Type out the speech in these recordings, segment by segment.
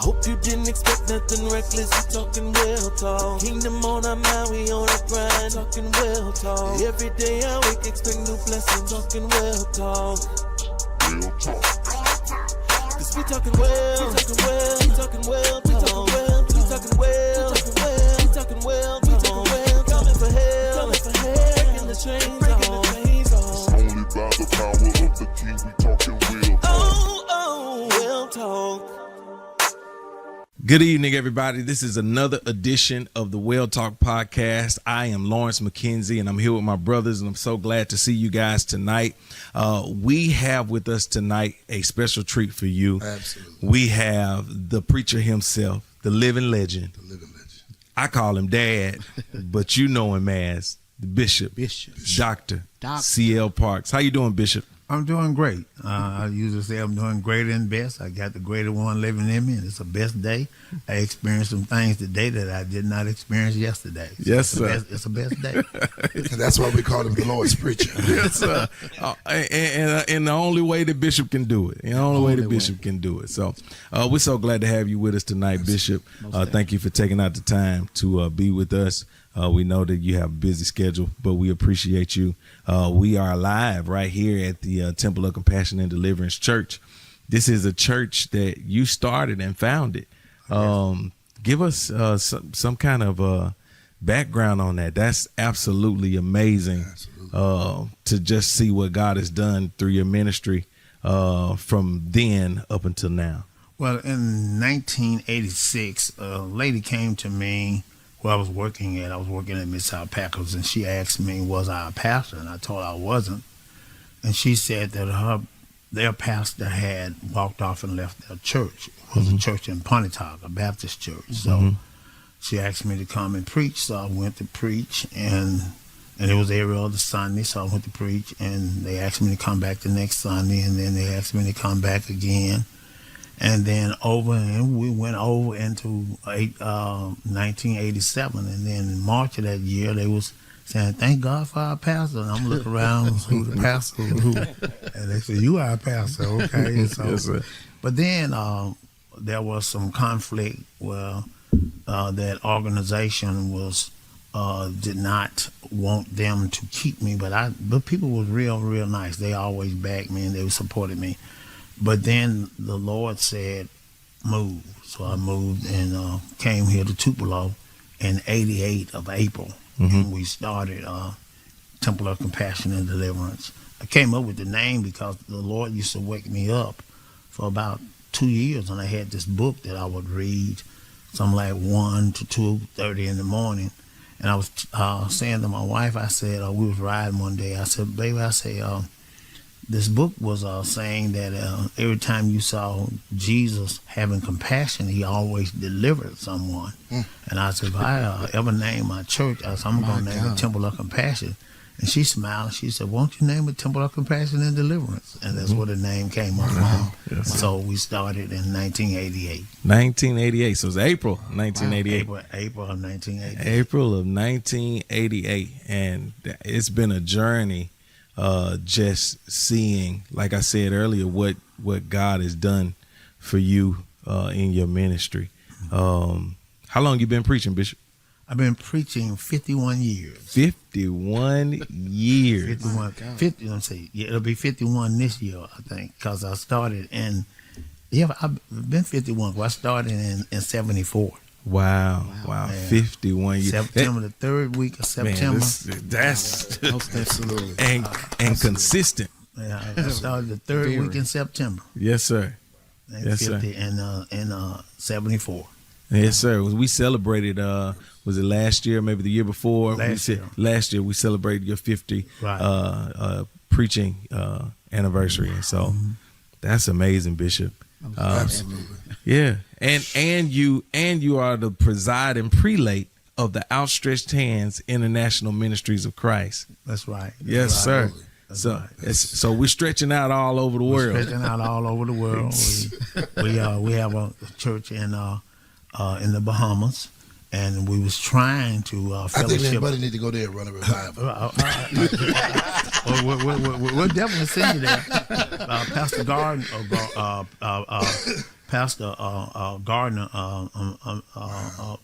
hope you didn't expect nothing reckless. We talking real talk. Kingdom on our mind, we on a grind. Talking real talk. Every day I wake, expect new blessings. Talking real talk. Real talk. Cause we talking well, we talking well, we talking well, we talking well, we talking well, we talking well, we talking well, we talking well. Coming for hell, breaking the chains off. It's only by the power of the King we talking real talk. Oh, real talk. Good evening, everybody. This is another edition of the Well Talk Podcast. I am Lawrence McKenzie, and I'm here with my brothers, and I'm so glad to see you guys tonight. We have with us tonight a special treat for you. Absolutely. We have the preacher himself, the living legend. The living legend. I call him Dad, but you know him as the Bishop. Dr. C.L. Parks. How you doing, Bishop? I'm doing great. I usually say I'm doing greater and best. I got the greater one living in me, and it's the best day. I experienced some things today that I did not experience yesterday. So Yes, it's sir. It's the best day. And that's why we call him the Lord's preacher. Yes, sir. And the only way the Bishop can do it. The only way the Bishop can do it. So we're so glad to have you with us tonight, Bishop. Thank you for taking out the time to be with us. We know that you have a busy schedule, but we appreciate you. We are live right here at the Temple of Compassion and Deliverance Church. This is a church that you started and founded. Give us some kind of background on that. That's absolutely amazing. To just see what God has done through your ministry from then up until now. Well, in 1986, a lady came to me where I was working at. I was working at Miss Alpacas, and she asked me, was I a pastor? And I told her I wasn't. And she said that their pastor had walked off and left their church. It was a church in Pontotoc, a Baptist church. So she asked me to come and preach. So I went to preach, and it was every other Sunday. So I went to preach, and they asked me to come back the next Sunday, and then they asked me to come back again. And then we went over into 1987, and then in March of that year, they was saying, "Thank God for our pastor." And I'm looking around, who the pastor? Who? And they said, "You are a pastor, okay?" So, Yes, sir. but then there was some conflict where that organization was did not want them to keep me, but people was real nice. They always backed me and they supported me. But then the Lord said, move. So I moved and came here to Tupelo in '88 of April. And we started Temple of Compassion and Deliverance. I came up with the name because the Lord used to wake me up for about 2 years, and I had this book that I would read, something like 1 to 2:30 in the morning. And I was saying to my wife, I said, we was riding one day, I said, baby, this book was saying that every time you saw Jesus having compassion, he always delivered someone. And I said, if I ever name my church, I said, I'm going to name it Temple of Compassion. And she smiled. She said, won't you name it Temple of Compassion and Deliverance? And that's where the name came up from. Yes, So we started in 1988. 1988. So it's April 1988. April of 1988. April of 1988. And it's been a journey. Just seeing, like I said earlier, what God has done for you in your ministry. How long you been preaching, Bishop? I've been preaching 51 years. 51 years. 50. Let's see. Yeah, it'll be 51 this year, I think, because I started I've been 51. I started in 74. Wow. Yeah. 51 years. September, the third week of September. Man, that's Absolutely. and consistent. Yeah, I started the third week in September. Yes, sir. Yes, sir. 50 and 74. Yes, sir. We celebrated, was it last year, maybe the year before? Last year we celebrated your 50 preaching anniversary. And so that's amazing, Bishop. Absolutely. Yeah. And you are the presiding prelate of the Outstretched Hands International Ministries of Christ. That's right. Yes, sir. So we're stretching out all over the world. Stretching out all over the world. We have a church in the Bahamas, and we was trying to fellowship. I think everybody need to go there and run a revival. We'll definitely send you there. Pastor Gardner, Pastor Gardner,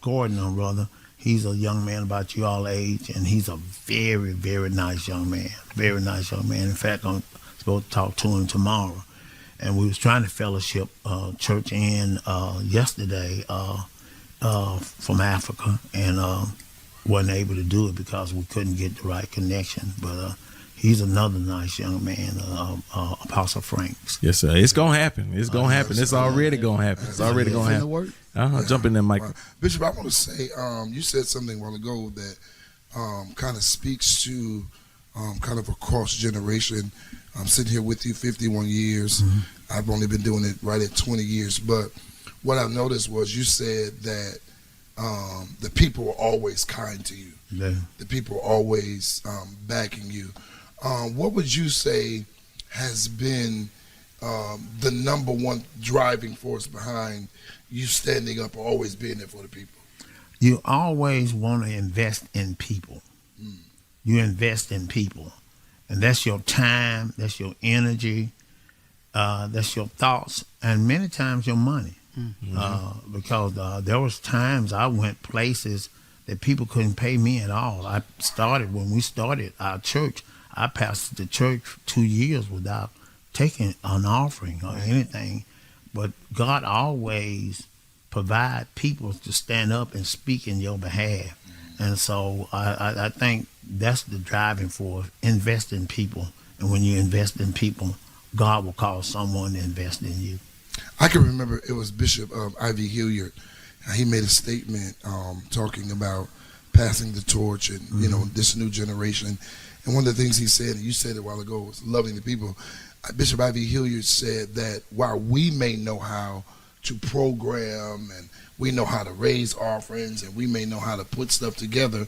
Gordon, rather, he's a young man about you all age, and he's a very, very nice young man. Very nice young man. In fact, I'm supposed to talk to him tomorrow. And we was trying to fellowship church in yesterday from Africa, and wasn't able to do it because we couldn't get the right connection. But he's another nice young man, Apostle Franks. Yes, sir. It's gonna happen. It's gonna happen. It's already gonna happen. It's already gonna happen. Work. Jump in there, Michael. Bishop, I want to say, you said something a while ago that kind of speaks to kind of a cross generation. I'm sitting here with you 51 years. Mm-hmm. I've only been doing it right at 20 years. But what I've noticed was you said that the people are always kind to you. Yeah. The people are always backing you. What would you say has been the number one driving force behind you standing up or always being there for the people? You always want to invest in people. You invest in people. And that's your time, that's your energy, that's your thoughts, and many times your money. Mm-hmm. Because there was times I went places that people couldn't pay me at all. When we started our church, I pastored the church 2 years without taking an offering or anything. But God always provide people to stand up and speak in your behalf. And so I think that's the driving force. Invest in people. And when you invest in people, God will cause someone to invest in you. I can remember it was Bishop Ivy Hilliard. He made a statement talking about passing the torch and, you know, this new generation. And one of the things he said, and you said it a while ago, was loving the people. Bishop Ivy Hilliard said that while we may know how to program and we know how to raise offerings and we may know how to put stuff together,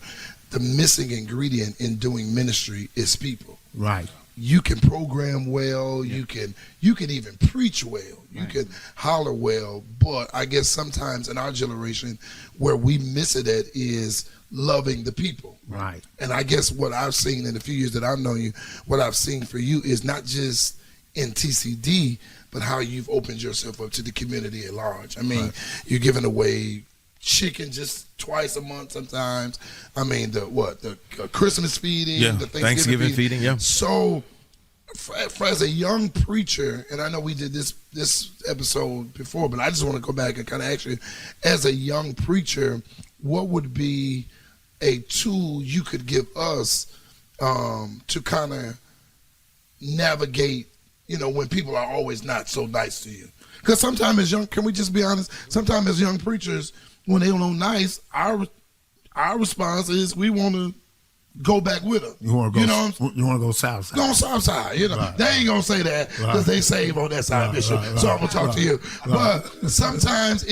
the missing ingredient in doing ministry is people. Right. You can program well, you can even preach well, you can holler well, but I guess sometimes in our generation where we miss it at is loving the people. Right. And I guess what I've seen in the few years that I've known you, what I've seen for you is not just in TCD, but how you've opened yourself up to the community at large. I mean, you're giving away chicken just twice a month sometimes. I mean, the Christmas feeding, the Thanksgiving feeding, yeah. So, for as a young preacher, and I know we did this episode before, but I just want to go back and kind of ask you, as a young preacher, what would be a tool you could give us to kind of navigate, you know, when people are always not so nice to you? Because sometimes as young, can we just be honest? Sometimes as young preachers, when they don't know nice, our response is we want to go back with them. You want to go? You know, go south side. Go south side. You know, Right. They ain't gonna say that because they save on that side, Bishop. So I'm gonna talk to you. But sometimes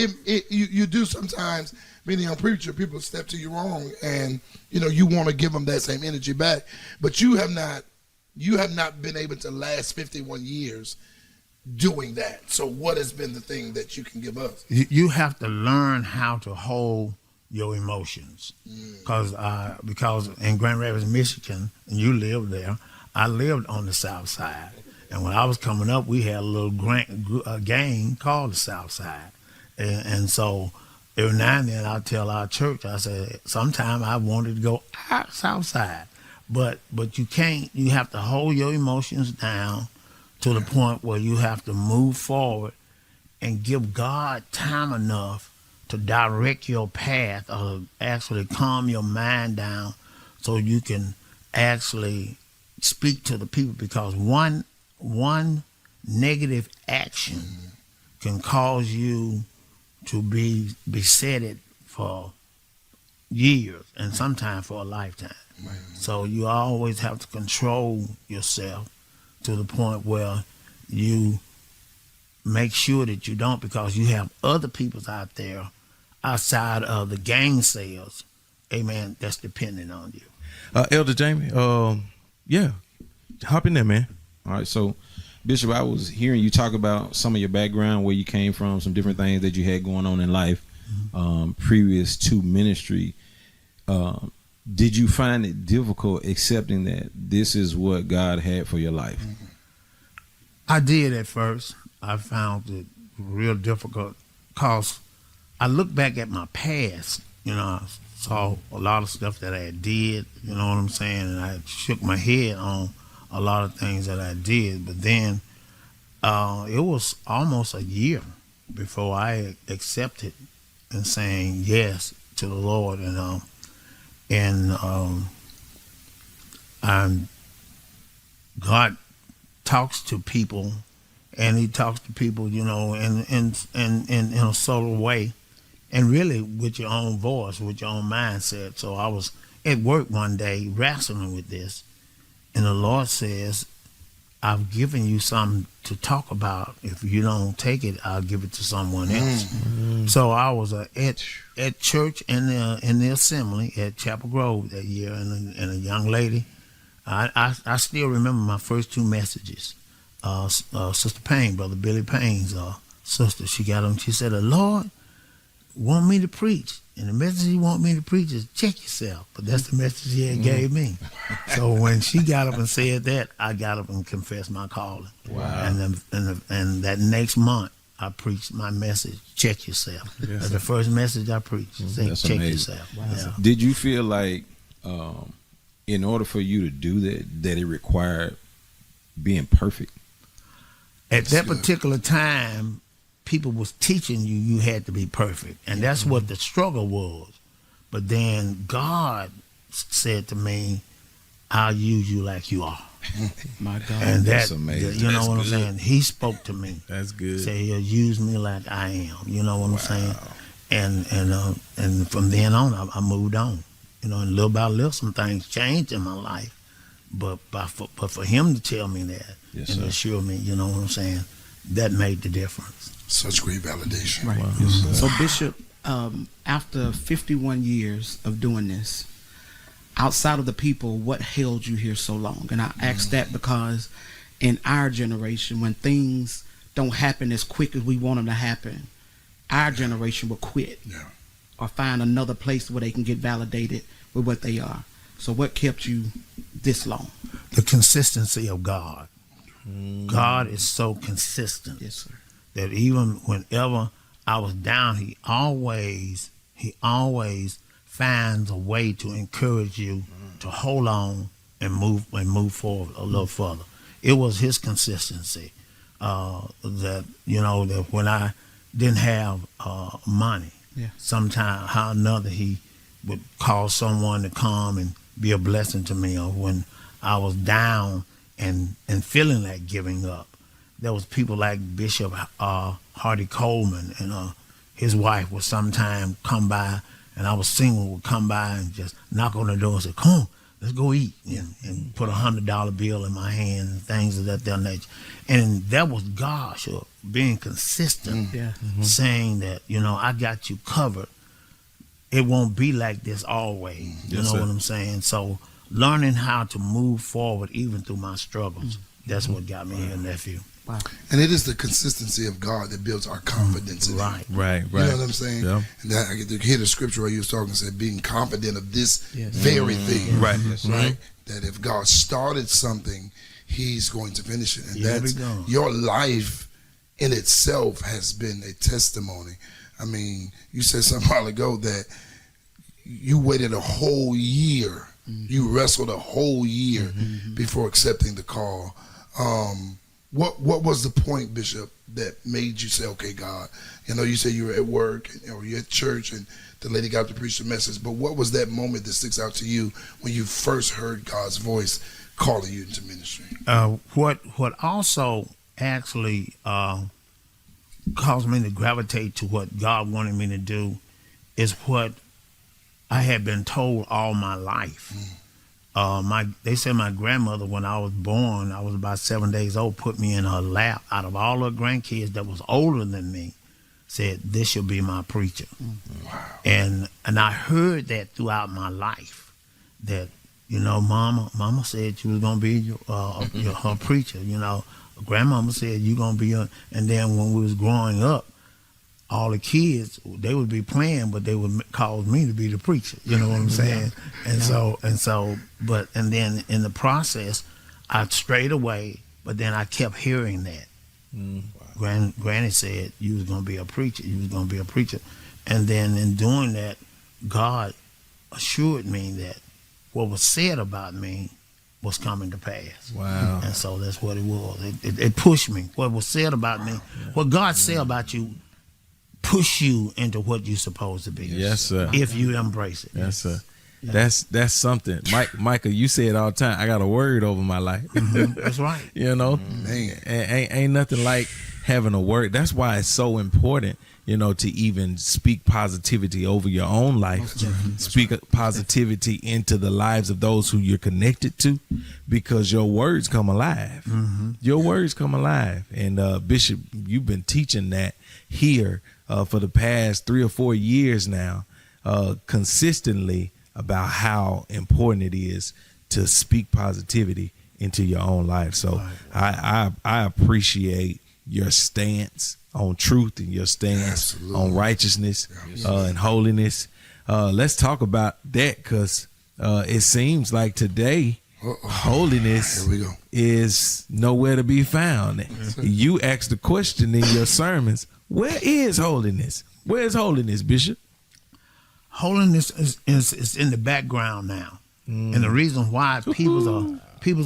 you do. Sometimes being a young preacher, people step to you wrong, and you know you want to give them that same energy back, but you have not been able to last 51 years doing that. So what has been the thing that you can give us? You have to learn how to hold your emotions, because in Grand Rapids, Michigan, and you lived there, I lived on the south side, and when I was coming up, we had a little gang called the South Side, and so every now and then I tell our church, I said, sometime I wanted to go out south side, but you can't. You have to hold your emotions down to the point where you have to move forward and give God time enough to direct your path, or actually calm your mind down so you can actually speak to the people, because one negative action can cause you to be besetted for years and sometimes for a lifetime. So you always have to control yourself to the point where you make sure that you don't, because you have other people out there outside of the gang sales, amen, that's dependent on you. Elder Jamie, yeah, hop in there, man. All right, so Bishop, I was hearing you talk about some of your background, where you came from, some different things that you had going on in life previous to ministry. Did you find it difficult accepting that this is what God had for your life? I did at first. I found it real difficult, cause I look back at my past. You know, I saw a lot of stuff that I did. You know what I'm saying, and I shook my head on a lot of things that I did. But then it was almost a year before I accepted and saying yes to the Lord, and God talks to people, and He talks to people, you know, in a subtle way, and really with your own voice, with your own mindset. So I was at work one day wrestling with this, and the Lord says, I've given you something to talk about. If you don't take it, I'll give it to someone else. Mm-hmm. So I was at church in the assembly at Chapel Grove that year, and a young lady, I still remember my first two messages. Sister Payne, Brother Billy Payne's sister, she got on. She said, "The Lord want me to preach, and the message He want me to preach is check yourself." But that's the message He had gave me. So when she got up and said that, I got up and confessed my calling. Wow! And that next month, I preached my message, check yourself. Yes. That's the first message I preached. Say, check amazing. Yourself. Wow. Yeah. Did you feel like, in order for you to do that it required being perfect? At that particular time, people was teaching you had to be perfect, and that's what the struggle was. But then God said to me, "I'll use you like you are." My God, and that's amazing. You know that's what good. I'm saying? He spoke to me. That's good. Say He'll use me like I am. You know what I'm saying? And from then on, I moved on. You know, and little by little, some things changed in my life. But for Him to tell me that and assure me, you know what I'm saying, that made the difference. Such great validation. Right. Wow. Yes, so Bishop, after 51 years of doing this, outside of the people, what held you here so long? And I ask that because in our generation, when things don't happen as quick as we want them to happen, our generation will quit or find another place where they can get validated with what they are. So what kept you this long? The consistency of God. God is so consistent. Yes, sir. That even whenever I was down, He always finds a way to encourage you to hold on and move forward a little further. It was His consistency that, you know, that when I didn't have money, sometime how another He would call someone to come and be a blessing to me. Or when I was down and feeling like giving up, there was people like Bishop Hardy Coleman and his wife would sometime come by, and our singer would come by and just knock on the door and say, "Come on, let's go eat," and put $100 bill in my hand and things of that nature. And that was God being consistent, saying that, you know, I got you covered. It won't be like this always. You know what I'm saying? So learning how to move forward even through my struggles, that's what got me here, nephew. Wow. And it is the consistency of God that builds our confidence in Him. Right. You know what I'm saying? Yeah. And that, I get to hear the scripture where you was talking, said being confident of this very thing. Right. Right? That if God started something, He's going to finish it. And that's go. your life in itself has been a testimony. I mean, you said something a while ago that you waited a whole year. You wrestled a whole year before accepting the call. What was the point, Bishop, that made you say, "Okay, God"? You know, you said you were at work or you're at church and the lady got to preach the message. But what was that moment that sticks out to you when you first heard God's voice calling you into ministry? What also actually caused me to gravitate to what God wanted me to do is what I had been told all my life. They said my grandmother, when I was born, I was about 7 days old, put me in her lap. Out of all her grandkids that was older than me, said, "This shall be my preacher." Wow. And I heard that throughout my life, that, you know, Mama said she was gonna be her preacher. You know, Grandmama said you gonna be her. And then when we was growing up, all the kids, they would be playing, but they would cause me to be the preacher. You know what I'm saying? And then in the process, I strayed away, but then I kept hearing that. Granny said you was gonna be a preacher. You was gonna be a preacher, and then in doing that, God assured me that what was said about me was coming to pass. Wow. And so that's what it was. It pushed me. What was said about me, what God said about you, push you into what you're supposed to be. Yes, sir. If you embrace it. Yes, sir. That's something. Michael, you say it all the time. I got a word over my life. That's right. You know, Man. ain't nothing like having a word. That's why it's so important, you know, to even speak positivity over your own life. Speak positivity into the lives of those who you're connected to, because your words come alive. Your words come alive. And Bishop, you've been teaching that here for the past 3 or 4 years now, consistently, about how important it is to speak positivity into your own life. So I appreciate your stance on truth and your stance on righteousness and holiness. Let's talk about that, because it seems like today holiness Here we go. is nowhere to be found. You asked the question in your sermons, where is holiness? Where is holiness, Bishop? Holiness is in the background now, and the reason why people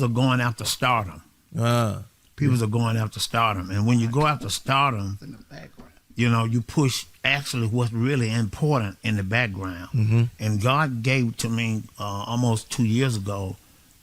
are going after stardom. People are going after stardom, and when you go after stardom, In the background. you know, you push actually what's really important in the background. And God gave to me almost 2 years ago.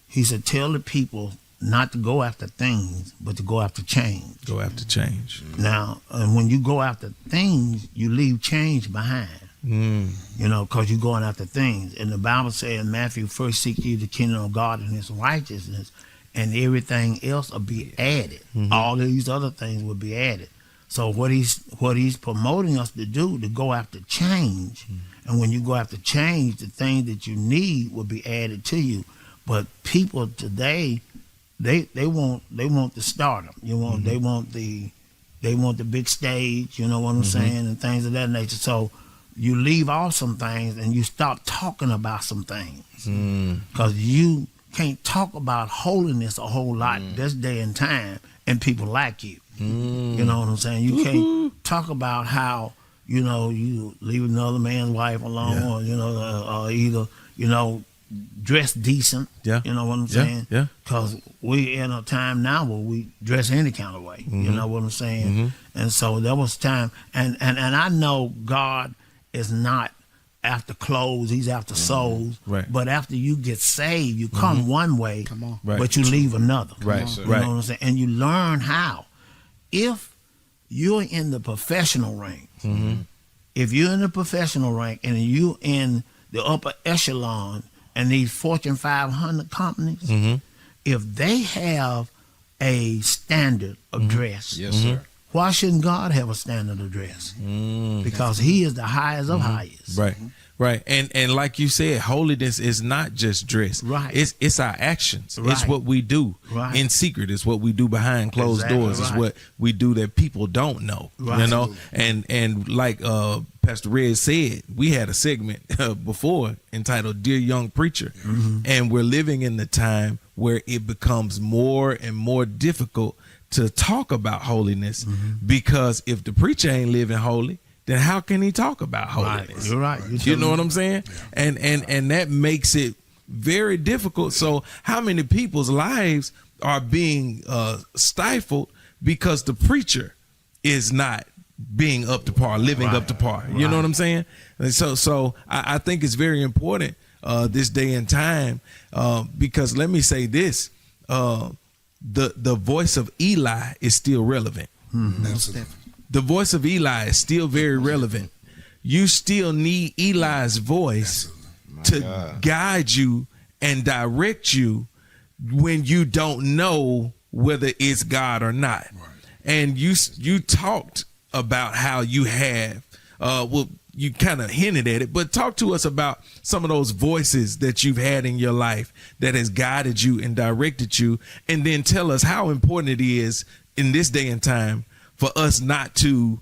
He said, "Tell the people not to go after things, but to go after change." Go after change. Now, and when you go after things, you leave change behind. You know, because you're going after things. And the Bible says in Matthew, "First seek ye the kingdom of God and his righteousness, and everything else will be added." All of these other things will be added. So what he's promoting us to do, to go after change. And when you go after change, the things that you need will be added to you. But people today, they want the stardom. You want they want the big stage, you know what I'm saying, and things of that nature. So you leave off some things and you stop talking about some things, because you can't talk about holiness a whole lot this day and time, and people like you. You know what I'm saying? You can't talk about how, you know, you leave another man's wife alone, or you know, or either, you know, dress decent. Yeah. You know what I'm Yeah, saying? yeah. Because we in a time now where we dress any kind of way. You know what I'm saying? And so there was time, and I know God is not after clothes, he's after souls. Right. But after you get saved, you come one way, Come on. Right. but you leave another. Right. You Right. know what I'm saying? And you learn how. If you're in the professional rank, if you're in the professional rank and you in the upper echelon and these Fortune 500 companies, if they have a standard of dress, Yes, sir. why shouldn't God have a standard of dress? Because he is the highest of highest. Right. Right. And like you said, holiness is not just dress. Right. It's our actions. It's Right. what we do Right. in secret. It's what we do behind closed Exactly doors. It's right. what we do that people don't know. Right. You know? And like Pastor Red said, we had a segment before entitled Dear Young Preacher. And we're living in the time where it becomes more and more difficult to talk about holiness, because if the preacher ain't living holy, then how can he talk about Right. holiness? You're right. You know what I'm saying? And that makes it very difficult. So how many people's lives are being stifled because the preacher is not being up to par, living up to par? You know what I'm saying? And so I think it's very important this day and time, because let me say this, the voice of Eli is still relevant. Absolutely. The voice of Eli is still very relevant. You still need Eli's voice to guide you and direct you when you don't know whether it's God or not. And you talked about how you have, you kind of hinted at it, but talk to us about some of those voices that you've had in your life that has guided you and directed you, and then tell us how important it is in this day and time for us not to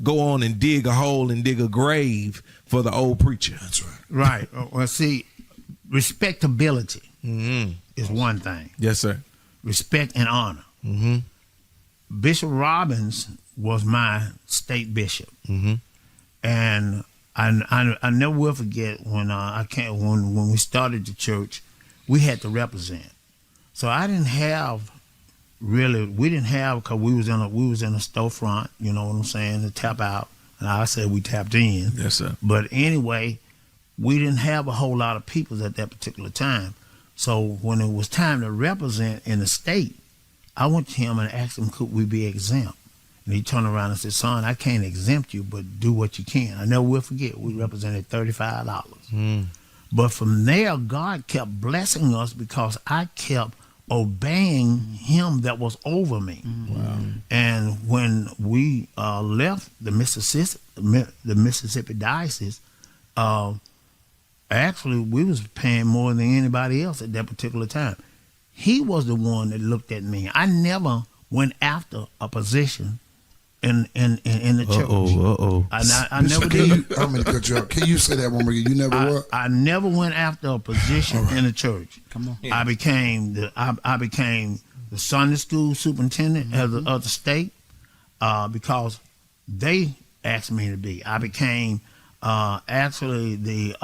go on and dig a hole and dig a grave for the old preacher. That's right. Right. Well, see, respectability is one thing. Yes, sir. Respect and honor. Bishop Robbins was my state bishop, and I never will forget when when we started the church, we had to represent. So I didn't have we didn't have, because we was in a storefront, you know what I'm saying, to tap out, and I said we tapped in. Yes, sir. But anyway, we didn't have a whole lot of people at that particular time. So when it was time to represent in the state, I went to him and asked him, could we be exempt? And he turned around and said, son, I can't exempt you, but do what you can. I never will forget, we represented $35. But from there, God kept blessing us because I kept obeying him that was over me. Wow. And when we left the Mississippi Diocese, actually we was paying more than anybody else at that particular time. He was the one that looked at me. I never went after a position in the church. I never did. I'm gonna cut you off. Can you say that one more again? You never what? I never went after a position in the church. Come on. Yeah. I became the Sunday school superintendent of the state because they asked me to be. I became actually the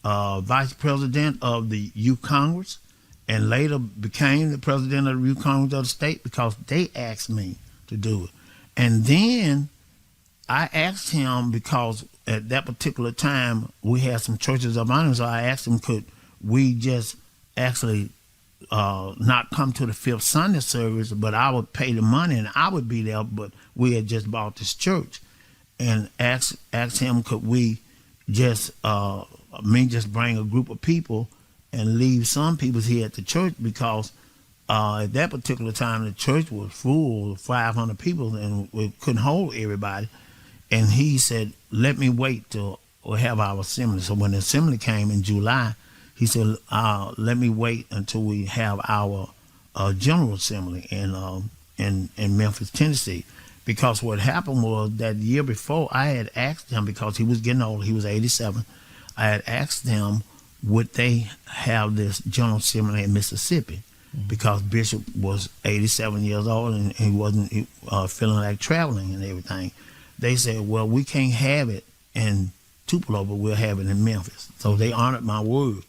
vice president of the Youth Congress, and later became the president of the Youth Congress of the state because they asked me to do it. And then I asked him, because at that particular time we had some churches of honor, so I asked him, could we just actually not come to the fifth Sunday service, but I would pay the money and I would be there, but we had just bought this church. And asked him, could we just bring a group of people and leave some people here at the church, because at that particular time the church was full, 500 people, and we couldn't hold everybody. And he said, let me wait till we have our assembly. So when the assembly came in July, he said, let me wait until we have our general assembly in Memphis, Tennessee. Because what happened was that the year before, I had asked him, because he was getting older, he was 87, I had asked them, would they have this general assembly in Mississippi? Because Bishop was 87 years old and he wasn't feeling like traveling and everything. They said, well, we can't have it in Tupelo, but we'll have it in Memphis. So they honored my word.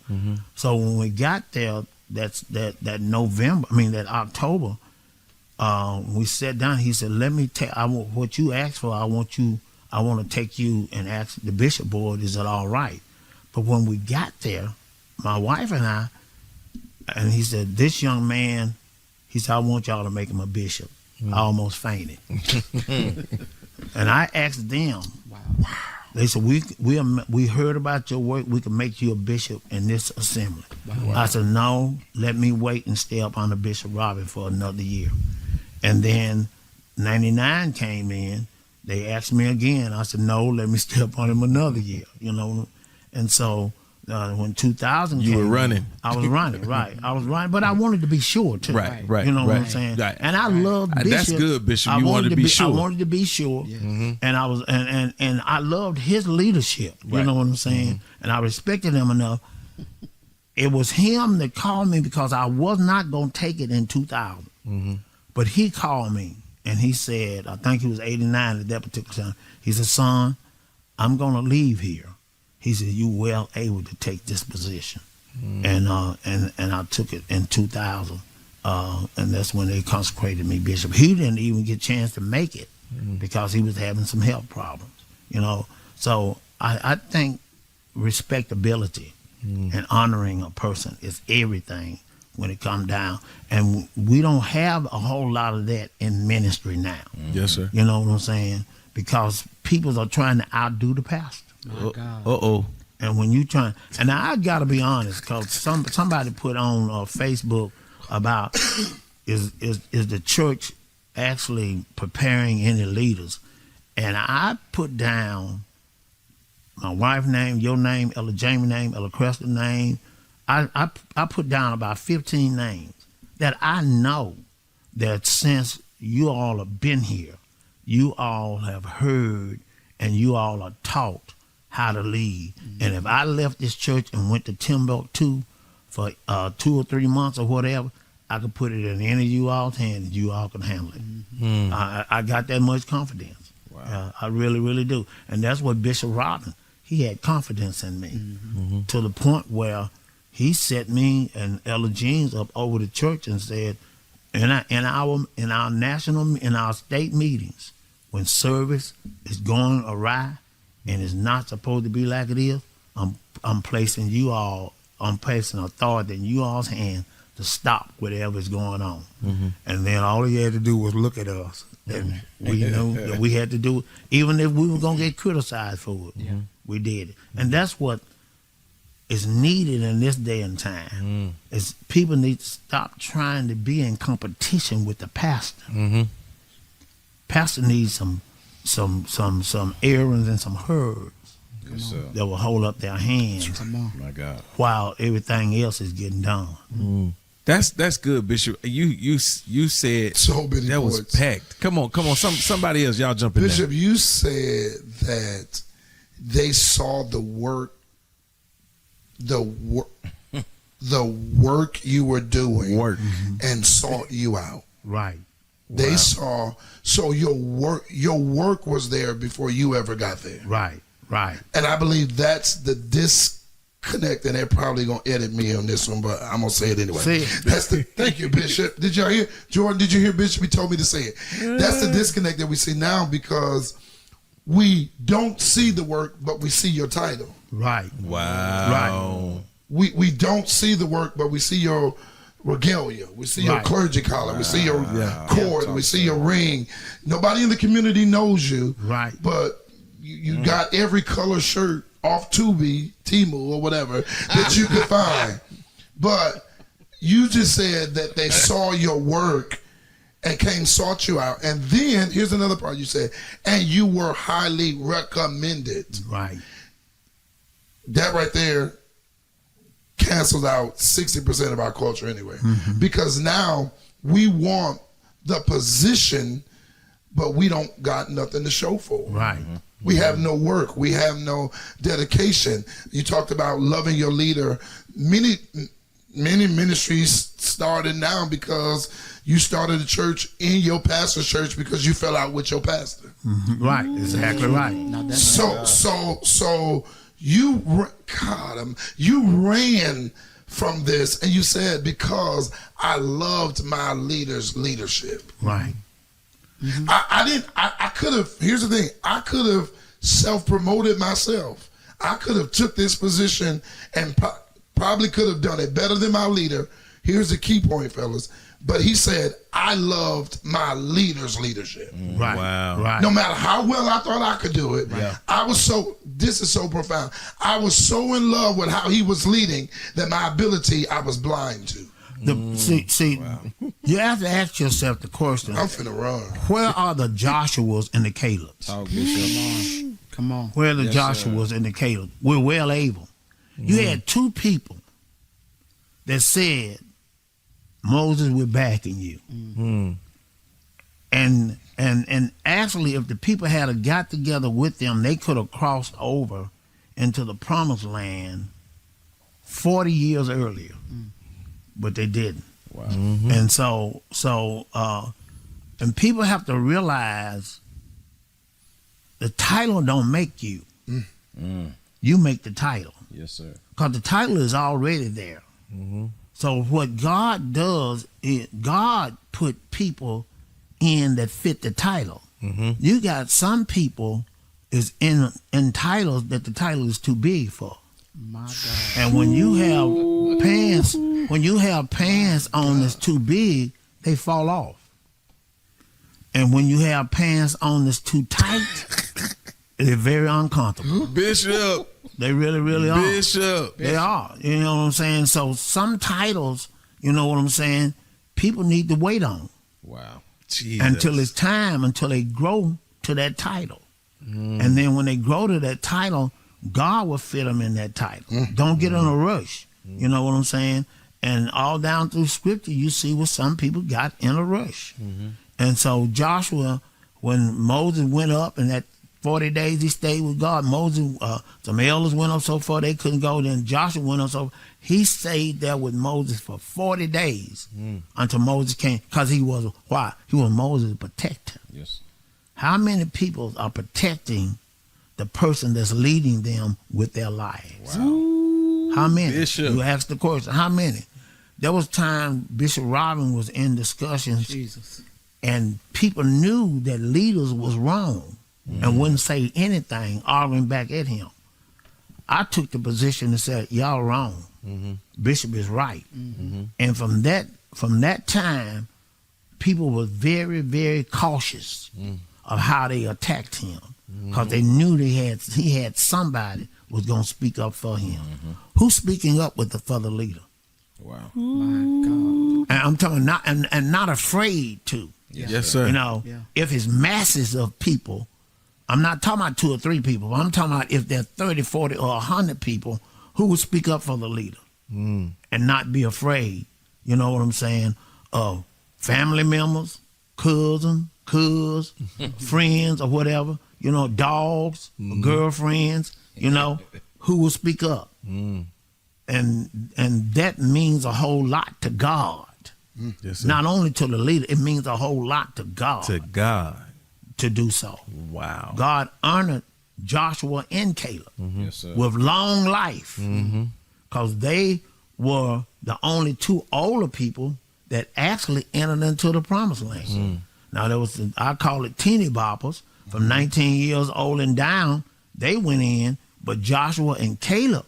So when we got there, that October, we sat down. He said, let me take, I want what you asked for. I want to take you and ask the bishop board, is it all right? But when we got there, my wife and I, and he said, this young man, he said, I want y'all to make him a bishop. I almost fainted. And I asked them, wow. They said, we heard about your work. We can make you a bishop in this assembly. Wow. I said, no, let me wait and stay up under Bishop Robin for another year. And then 99 came in. They asked me again. I said, no, let me stay up on him another year, And so when 2000 came, you were running. I was running, right. I was running, but I wanted to be sure, too. Right. You know what I'm saying? Right. And I love Bishop. That's good, Bishop. You wanted to be sure. I wanted to be sure. Yeah. And I was, and I loved his leadership. You know what I'm saying? And I respected him enough. It was him that called me because I was not going to take it in 2000. But he called me and he said, I think he was 89 at that particular time. He said, son, I'm going to leave here. He said, you well able to take this position. And I took it in 2000. And that's when they consecrated me bishop. He didn't even get a chance to make it because he was having some health problems, So I think respectability and honoring a person is everything when it comes down. And we don't have a whole lot of that in ministry now. Yes, sir. You know what I'm saying? Because people are trying to outdo the pastor. My God. Uh-oh. And when you try, and I got to be honest, because somebody put on Facebook about is the church actually preparing any leaders? And I put down my wife's name, your name, Ella Jamie name, Ella Crest's name. I put down about 15 names that I know that since you all have been here, you all have heard and you all are taught how to lead. And if I left this church and went to Timbuktu for 2 or 3 months or whatever, I could put it in any of you all's hands, and you all can handle it. I got that much confidence. Wow. I really, really do. And that's what Bishop Robin, he had confidence in me to the point where he set me and Ella Jeans up over the church and said, in our state meetings, when service is going awry and it's not supposed to be like it is, I'm placing authority in you all's hand to stop whatever's going on. And then all he had to do was look at us. And we knew that we had to do it. Even if we were going to get criticized for it, we did it. And that's what is needed in this day and time. Is people need to stop trying to be in competition with the pastor. Pastor needs some Aarons and some Hurs that will hold up their hands. Come on. My God. While everything else is getting done. That's good, Bishop. You said So many that was points. packed. Come on. Somebody else, y'all jump in Bishop, you said that they saw the work you were doing and sought you out. Right. They saw, so your work was there before you ever got there. Right. And I believe that's the disconnect, and they're probably gonna edit me on this one, but I'm gonna say it anyway. Say it. Thank you, Bishop. Did y'all hear, Jordan? Did you hear Bishop? He told me to say it. That's the disconnect that we see now, because we don't see the work, but we see your title. Right. Wow. We don't see the work, but we see your regalia. We see your Right. clergy collar. We see your cord. We see your ring. Nobody in the community knows you. Right. But you got every color shirt off Tubi, Temu, or whatever that you could find. But you just said that they saw your work and came sought you out. And then here's another part you said, and you were highly recommended. Right. That right there cancels out 60% of our culture anyway. Because now we want the position, but we don't got nothing to show for it. Right. We have no work. We have no dedication. You talked about loving your leader. Many ministries started now because you started a church in your pastor's church because you fell out with your pastor. Right. Exactly right. Now that's So you ran from this, and you said, because I loved my leader's leadership. Right. I could have, here's the thing, I could have self-promoted myself. I could have took this position and probably could have done it better than my leader. Here's the key point, fellas. But he said, I loved my leader's leadership. Right. Wow. Right. No matter how well I thought I could do it, this is so profound. I was so in love with how he was leading that my ability I was blind to. See, you have to ask yourself the question, I'm finna run. where are the Joshuas and the Calebs? Talk, Bishop. Come on. Where are the Yes, Joshuas and the Calebs? We're well able. You had two people that said, Moses, we're backing you. And actually, if the people had got together with them, they could have crossed over into the promised land 40 years earlier, but they didn't. Wow. And and people have to realize the title don't make you. You make the title. Yes, sir. Because the title is already there. So what God does is God put people in that fit the title. You got some people is in titles that the title is too big for. My God. And when you have pants on that's too big, they fall off. And when you have pants on that's too tight, they're very uncomfortable. Bishop. They really, really are. Bishop. They are. You know what I'm saying? So some titles, you know what I'm saying, people need to wait on Wow. Jesus. until it's time, until they grow to that title. And then when they grow to that title, God will fit them in that title. Don't get in a rush. You know what I'm saying? And all down through scripture, you see what some people got in a rush. And so Joshua, when Moses went up and that 40 days he stayed with God. Moses, some elders went up so far they couldn't go. Then Joshua went up so he stayed there with Moses for 40 days until Moses came. Because he was, why? He was Moses' protector. Yes. How many people are protecting the person that's leading them with their lives? Wow. How many? Bishop. You asked the question. How many? There was time Bishop Robin was in discussions Jesus. and people knew that leaders was wrong and wouldn't say anything, arguing back at him. I took the position and said, y'all wrong. Bishop is right. And from that time, people were very, very cautious of how they attacked him because they knew he had somebody was going to speak up for him. Who's speaking up for the leader? Wow. My God. And I'm talking not afraid to. Yes, sir. You know, Yeah. if it's masses of people, I'm not talking about 2 or 3 people. But I'm talking about if there are 30, 40, or 100 people who would speak up for the leader and not be afraid. You know what I'm saying? Of family members, cousins, friends, or whatever. You know, dogs, girlfriends. You know, who will speak up, and that means a whole lot to God. Yes, sir. Not only to the leader, it means a whole lot to God To God. to do so. Wow. God honored Joshua and Caleb Yes, sir. with long life because they were the only 2 older people that actually entered into the promised land. Now, there was, I call it teeny boppers from 19 years old and down. They went in, but Joshua and Caleb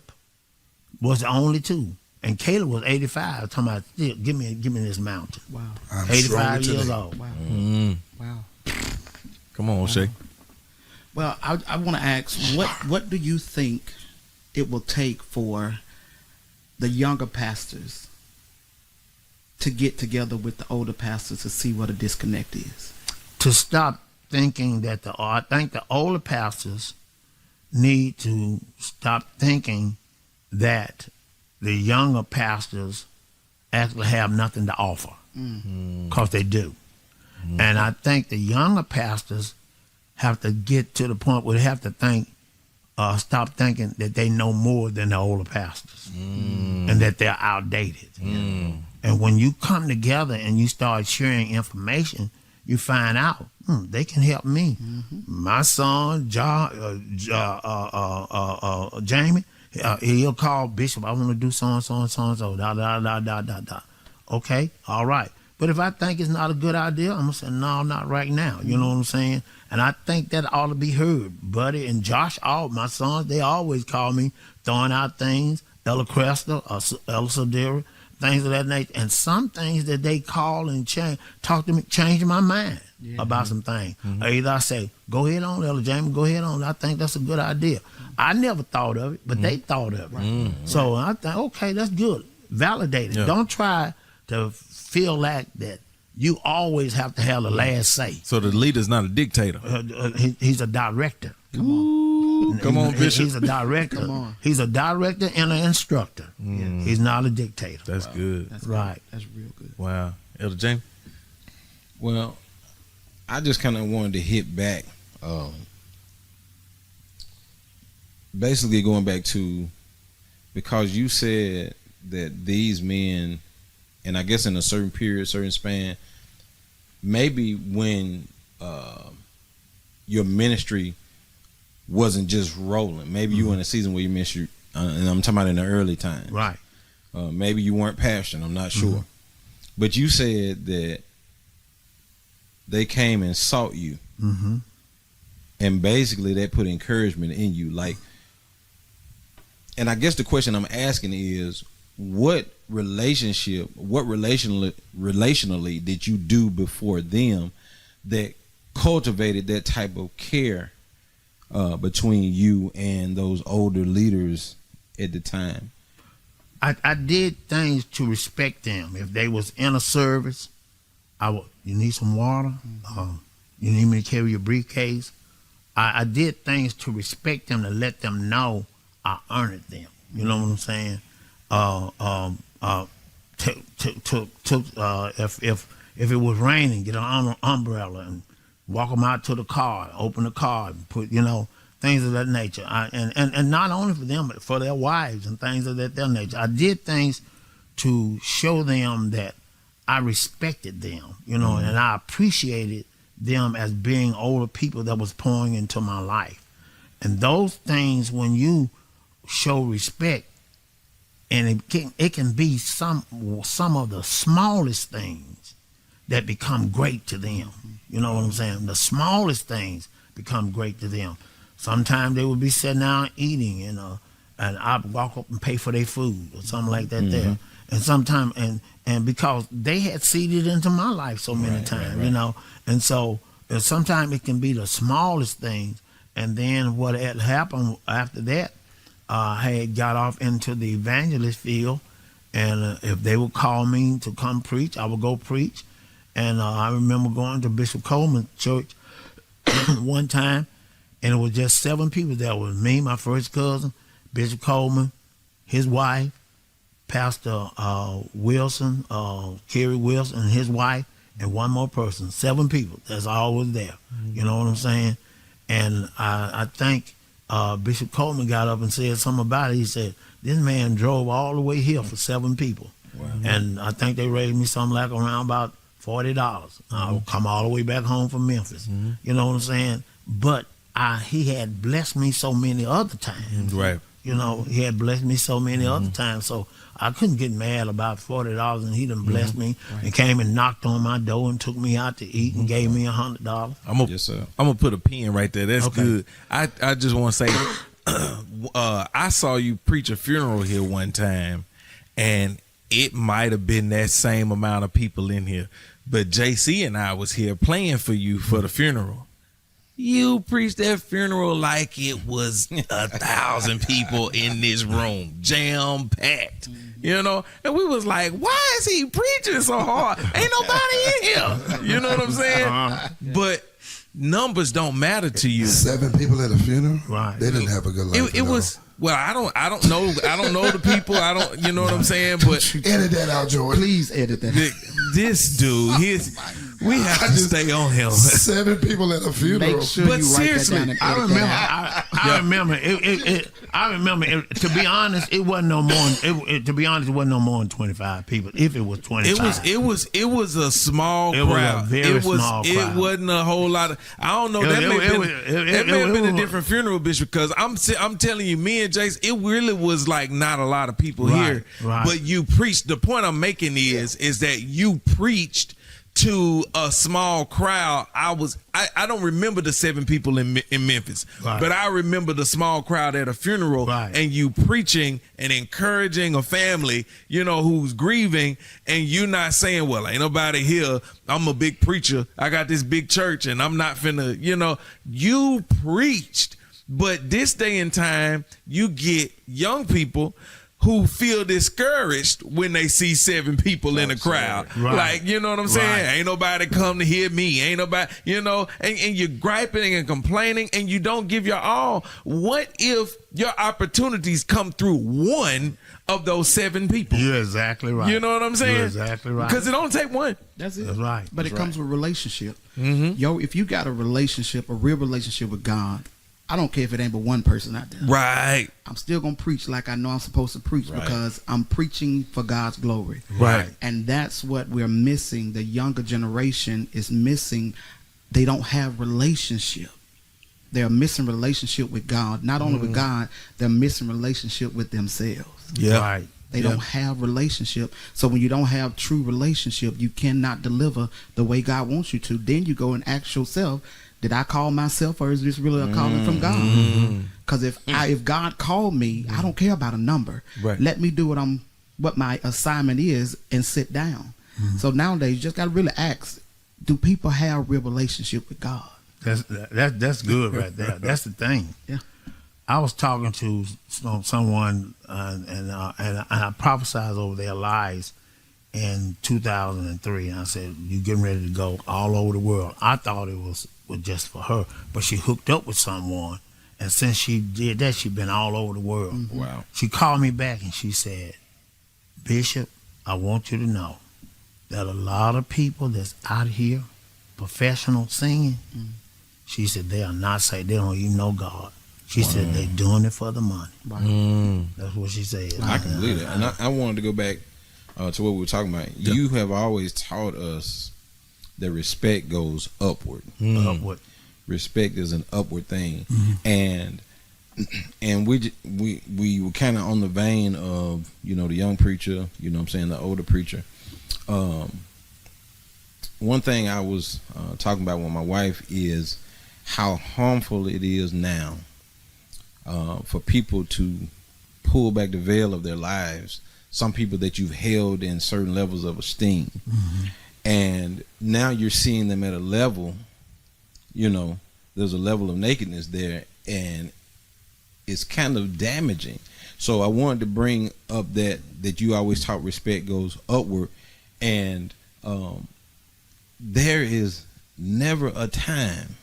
was the only 2. And Caleb was 85, talking about, still, give me this mountain. Wow. I'm 85 stronger years today. old. Wow. Wow. Come on, Shay. Well, I want to ask, what do you think it will take for the younger pastors to get together with the older pastors to see what a disconnect is? To stop thinking that I think the older pastors need to stop thinking that the younger pastors actually have nothing to offer, because they do. And I think the younger pastors have to get to the point where they have to stop thinking that they know more than the older pastors and that they're outdated. And when you come together and you start sharing information, you find out they can help me. My son, Jamie, he'll call Bishop. I want to do so and so and so and so. Okay, all right. But if I think it's not a good idea, I'm gonna say no, not right now. You know what I'm saying? And I think that ought to be heard. Buddy and Josh, all my sons, they always call me, throwing out things, Ella Cresta, Ella Sadira, things of that nature. And some things that they call and talk to me, change my mind about some things. Or either I say, go ahead on, Ella Jamie, go ahead on. I think that's a good idea. I never thought of it, but they thought of it. So I think, okay, that's good. Validate it. Yeah. Don't try to feel like that you always have to have the last say. So the leader's not a dictator. He's a director. Come on, Bishop. He's a director. Come on. He's a director and an instructor. He's not a dictator. That's good. That's Right. Good. That's real good. Wow. Elder James? Well, I just kind of wanted to hit back, basically going back to, because you said that these men, and I guess in a certain period, certain span, maybe when your ministry wasn't just rolling, maybe you were in a season where your ministry, and I'm talking about in the early times, Right. maybe you weren't passionate, I'm not sure, but you said that they came and sought you, and basically that put encouragement in you, like. And I guess the question I'm asking is, what relationally did you do before them that cultivated that type of care between you and those older leaders at the time? I did things to respect them. If they was in a service, you need some water? You need me to carry your briefcase? I did things to respect them, to let them know I honored them. You know what I'm saying? If it was raining, get an umbrella and walk them out to the car, open the car, and put, you know, things of that nature. And not only for them, but for their wives and things of that nature. I did things to show them that I respected them, you know, and I appreciated them as being older people that was pouring into my life. And those things, when you show respect, and it can be some of the smallest things that become great to them. You know what I'm saying? The smallest things become great to them. Sometimes they would be sitting down eating, and I'd walk up and pay for their food or something like that there. And sometimes, and because they had seeded into my life so many times, you know, and so sometimes it can be the smallest things. And then what had happened after that, I had got off into the evangelist field, and if they would call me to come preach, I would go preach. And I remember going to Bishop Coleman Church one time, and it was just 7 people there. It was me, my first cousin, Bishop Coleman, his wife, Pastor Wilson, Kerry Wilson, and his wife, and one more person. 7 people. That's all was there. You know what I'm saying? And I think Bishop Coleman got up and said something about it. He said, this man drove all the way here for 7 people. Wow. And I think they raised me something like around about $40. I would come all the way back home from Memphis. You know what I'm saying? But he had blessed me so many other times. Right. You know, he had blessed me so many other times. So I couldn't get mad about $40, and he done blessed me and came and knocked on my door and took me out to eat and gave me $100. I'm gonna put a pin right there. That's good. I just want to say, I saw you preach a funeral here one time, and it might have been that same amount of people in here, but JC and I was here playing for you for the funeral. You preached that funeral like it was 1,000 people in this room, jam packed. You know, and we was like, why is he preaching so hard? Ain't nobody in here. You know what I'm saying? But numbers don't matter to you. 7 people at a funeral? Right. They didn't have a good life. It was, well, I don't know the people. I don't, you know what I'm saying? But Edit that out, George. Please edit that. this dude, we have to stay on him. 7 people at a funeral. Make sure But you seriously, write that down and I edit remember. that out. I remember. I remember. To be honest, it wasn't no more. To be honest, it wasn't no more than 25 people. If it was 25, It was a small It was a crowd. very small crowd. It wasn't a whole lot of. I don't know. That may have been a different funeral, Bishop. Because I'm telling you, me and Jace, it really was like not a lot of people here. Right. But you preached. The point I'm making is that you preached to a small crowd. I don't remember the 7 people in Memphis, but I remember the small crowd at a funeral, and you preaching and encouraging a family, you know, who's grieving, and you not saying, well, ain't nobody here. I'm a big preacher. I got this big church, and I'm not finna, you know, you preached. But this day and time, you get young people who feel discouraged when they see 7 people in a crowd. Right. Like, you know what I'm saying? Ain't nobody come to hear me. Ain't nobody, you know, and you're griping and complaining and you don't give your all. What if your opportunities come through one of those 7 people? You're exactly right. You know what I'm saying? You're exactly right. Because it don't take one. That's it. That's right. But it comes with relationship. Mm-hmm. Yo, if you got a relationship, a real relationship with God, I don't care if it ain't but one person out there. Right. I'm still going to preach like I know I'm supposed to preach because I'm preaching for God's glory. Right. And that's what we're missing. The younger generation is missing. They don't have relationship. They're missing relationship with God. Not only with God, they're missing relationship with themselves. Yeah. Right. They don't have relationship. So when you don't have true relationship, you cannot deliver the way God wants you to. Then you go and ask yourself, did I call myself, or is this really a calling from God? Because if God called me, I don't care about a number. Right. Let me do what my assignment is and sit down. So nowadays, you just got to really ask, do people have a real relationship with God? That's good right there. That's the thing. Yeah. I was talking to someone and I prophesied over their lives in 2003, and I said, "You getting ready to go all over the world?" I thought it was just for her, but she hooked up with someone, and since she did that, she's been all over the world. Wow. She called me back and she said, "Bishop, I want you to know that a lot of people that's out here professional singing, she said they are not saved. They don't even know God. She said they doing it for the money. That's what she said. I can believe that. And I wanted to go back to what we were talking about. You have always taught us that respect goes upward. Upward. Respect is an upward thing, and we were kind of on the vein of the young preacher, you know what I'm saying, the older preacher. One thing I was talking about with my wife is how harmful it is now for people to pull back the veil of their lives. Some people that you've held in certain levels of esteem, and now you're seeing them at a level, there's a level of nakedness there, and it's kind of damaging. So I wanted to bring up that you always taught respect goes upward, and there is never a time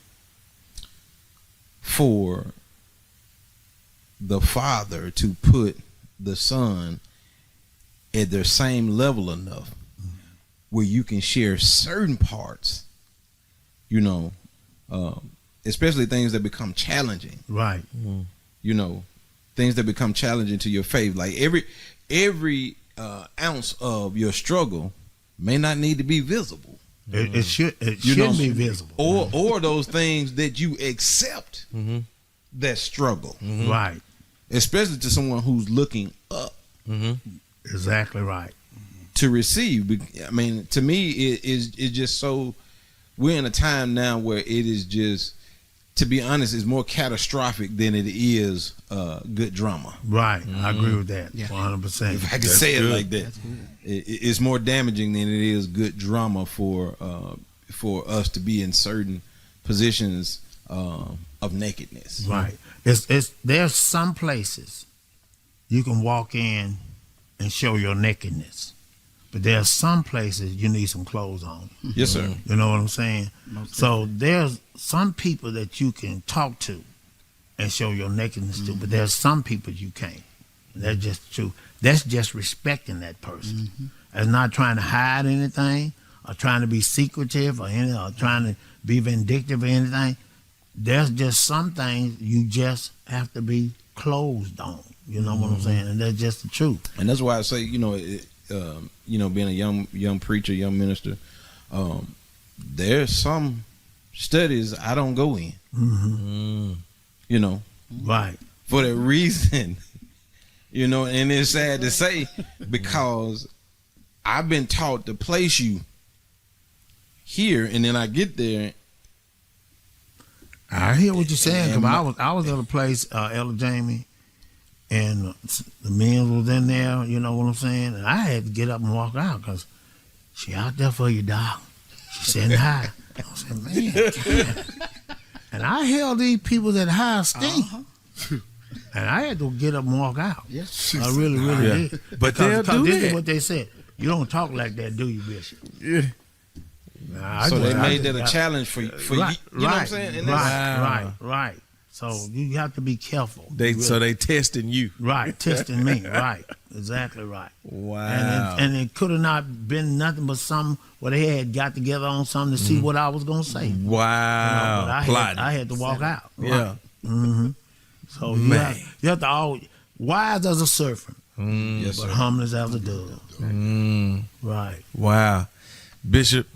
for the father to put the son at their same level enough where you can share certain parts, especially things that become challenging. Right. Things that become challenging to your faith. Like every ounce of your struggle may not need to be visible. It should be visible. Or those things that you accept that struggle. Right. Especially to someone who's looking up. Exactly right. To receive. I mean, to me, it's just so, we're in a time now where it is just, to be honest, it's more catastrophic than it is good drama. Right. I agree with that. 100%. If I could say it like that. It's more damaging than it is good drama for us to be in certain positions of nakedness. Right. There's some places you can walk in and show your nakedness, but there's some places you need some clothes on. Yes, sir. You know what I'm saying? So there's some people that you can talk to and show your nakedness to, but there's some people you can't. That's just true. That's just respecting that person. It's not trying to hide anything or trying to be secretive or trying to be vindictive or anything. There's just some things you just have to be closed on. You know what I'm saying? And that's just the truth. And that's why I say, being a young preacher, young minister, there's some studies I don't go in. Right. For that reason, and it's sad to say, because I've been taught to place you here, and then I get there. I hear what you're saying. Cause I was at a place, Elder Jamie, and the men was in there. You know what I'm saying? And I had to get up and walk out because she out there for you, dog. She said hi. I said, man. And I held these people at high esteem. And I had to get up and walk out. Yes. I really did. But they'll do this that. is what they said. You don't talk like that, do you, Bishop? Yeah. Nah, So they made that a challenge for you. You know what I'm saying? And Right. So you have to be careful. So they testing you. Right, testing me. Right, exactly right. Wow. And it could have not been nothing but something where they had got together on something to see what I was gonna say. Wow. But I had to walk out. Yeah. Right. So you have to always wise as a serpent, Yes, but sir. harmless as a dove. Right. Wow. Bishop,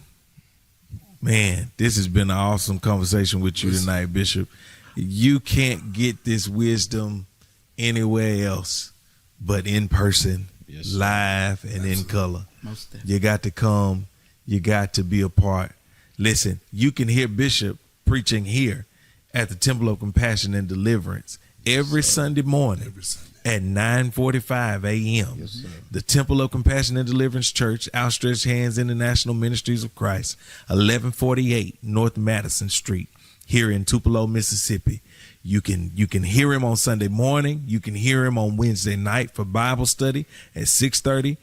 man, this has been an awesome conversation with you tonight, Bishop. You can't get this wisdom anywhere else but in person, Yes, sir. live, and in color. Most definitely. You got to come. You got to be a part. Listen, you can hear Bishop preaching here at the Temple of Compassion and Deliverance every Sunday morning at 9:45 a.m. Yes, sir. The Temple of Compassion and Deliverance Church, Outstretched Hands International Ministries of Christ, 1148 North Madison Street, here in Tupelo, Mississippi. You can hear him on Sunday morning. You can hear him on Wednesday night for Bible study at 6:30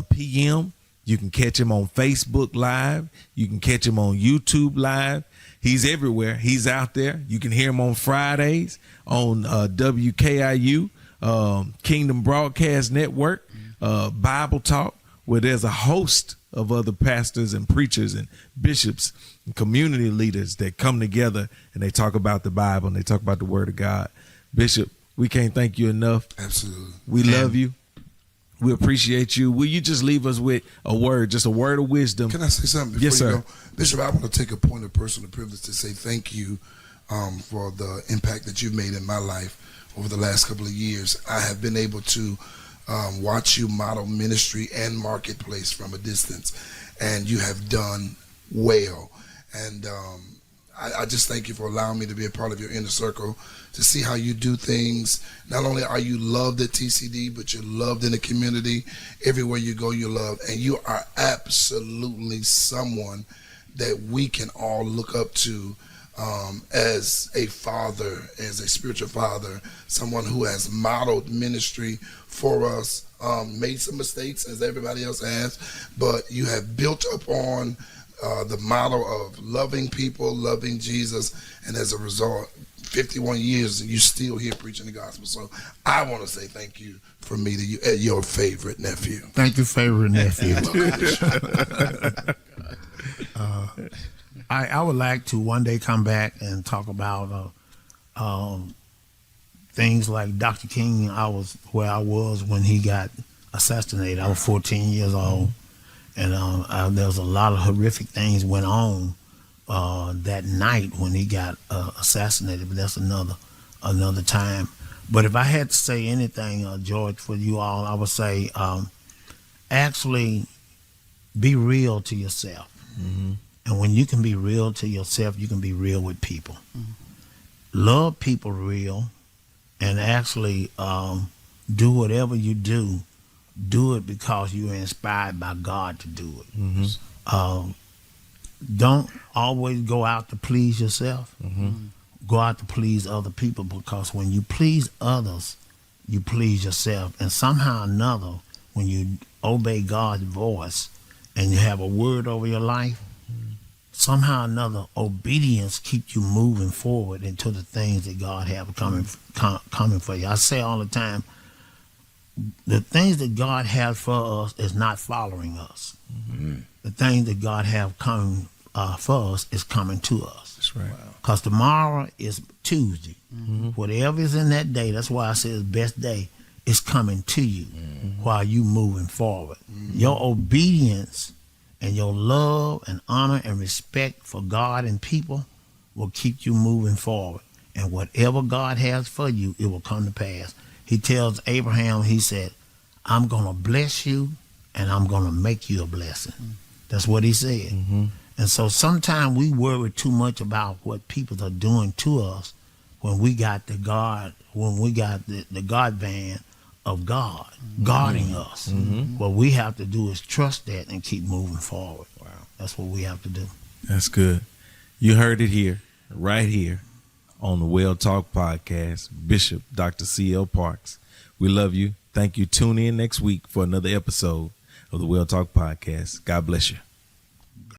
p.m. You can catch him on Facebook Live. You can catch him on YouTube Live. He's everywhere. He's out there. You can hear him on Fridays on WKIU, Kingdom Broadcast Network, Bible Talk, where there's a host of other pastors and preachers and bishops community leaders that come together and they talk about the Bible and they talk about the Word of God. Bishop, we can't thank you enough. Absolutely. We love you. We appreciate you. Will you just leave us with a word, just a word of wisdom? Can I say something before Yes, you sir. go? Bishop, I want to take a point of personal privilege to say thank you for the impact that you've made in my life over the last couple of years. I have been able to watch you model ministry and marketplace from a distance, and you have done well. And I just thank you for allowing me to be a part of your inner circle, to see how you do things. Not only are you loved at TCD, but you're loved in the community. Everywhere you go, you're loved. And you are absolutely someone that we can all look up to as a father, as a spiritual father, someone who has modeled ministry for us, made some mistakes as everybody else has, but you have built up on the model of loving people, loving Jesus, and as a result, 51 years and you still here preaching the gospel. So I want to say thank you from me to you, your favorite nephew. Thank you, favorite nephew. I would like to one day come back and talk about things like Dr. King. I was where I was when he got assassinated. I was 14 years old, and there was a lot of horrific things went on that night when he got assassinated. But that's another time. But if I had to say anything, George, for you all, I would say actually be real to yourself. Mm-hmm. And when you can be real to yourself, you can be real with people. Mm-hmm. Love people real, and actually do whatever you do it because you are inspired by God to do it. Mm-hmm. Don't always go out to please yourself. Mm-hmm. Go out to please other people, because when you please others, you please yourself. And somehow or another, when you obey God's voice and you have a word over your life, somehow or another, obedience keeps you moving forward into the things that God have coming for you. I say all the time, the things that God has for us is not following us. Mm-hmm. The things that God have coming for us is coming to us. That's right. Because tomorrow is Tuesday. Mm-hmm. Whatever is in that day, that's why I say it's best day, is coming to you while you moving forward. Your obedience and your love and honor and respect for God and people will keep you moving forward. And whatever God has for you, it will come to pass. He tells Abraham, he said, I'm going to bless you and I'm going to make you a blessing. That's what he said. Mm-hmm. And so sometimes we worry too much about what people are doing to us when we got the God band of God guarding us. Mm-hmm. What we have to do is trust that and keep moving forward. Wow. That's what we have to do. That's good. You heard it here, right here on the Well Talk Podcast. Bishop Dr. C.L. Parks. We love you. Thank you. Tune in next week for another episode of the Well Talk Podcast. God bless you.